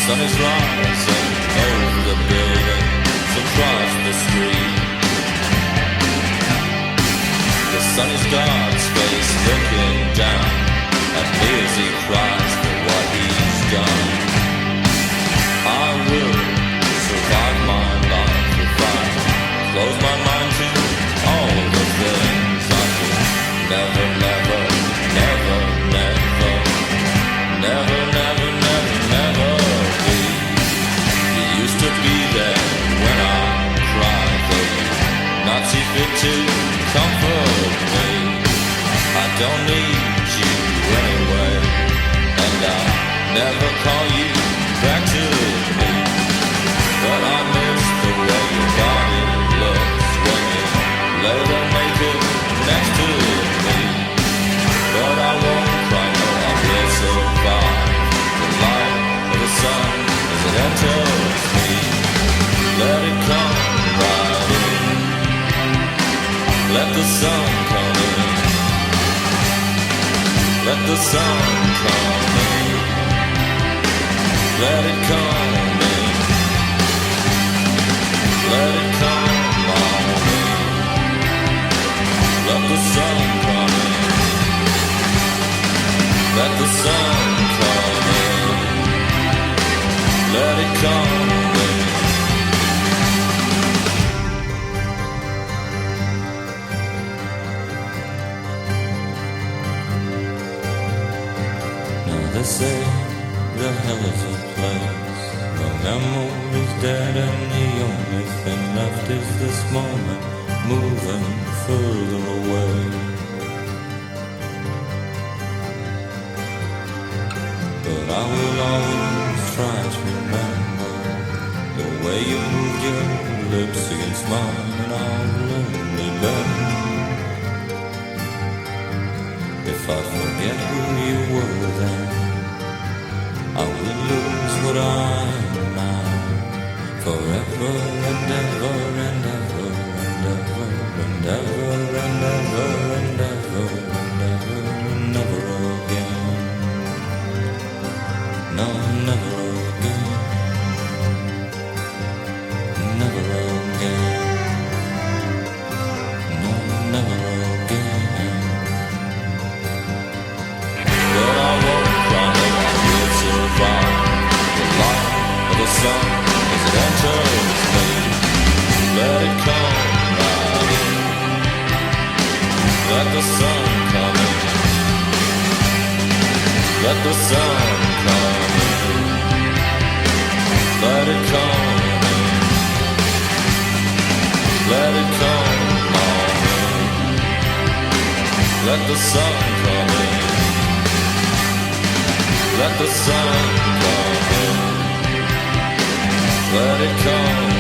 sun is rising over the buildings across the street. The sun is God's face looking down at me as he cries for what he's done. I will survive my life if I close my mind to all the things I could never, never, never, never, never, never, never, never be. You used to be there when I cried, though you not see fit to comfort me. I don't need you anyway, and I'll never call you back to me. But I miss the way your body looks when you lay there naked next to me. But I won't cry, no, I will survive the light of the sun as it enters me. Let it come right in. Let the sun come in. Let the sun come in. Let it come in. Let it come on in. Let the sun come in. Let the sun come in. Let it come in. Now they say the hell is a place where memory's dead and the only thing left is this moment moving further away. But I will always try to remember the way you moved your lips against mine, and I'll only bet if I forget who you were then, I will lose what I am now. Forever and ever and ever and ever and ever and ever and ever and ever and never again. No, never again. Never again. No, never again. But I won't cry, no, I will survive the light of the sun as it enters me. Let it come right in. Let the sun come in. Let the sun come in. Let it come in. Let it come on in. Let the sun come in. Let the sun come in. Let it come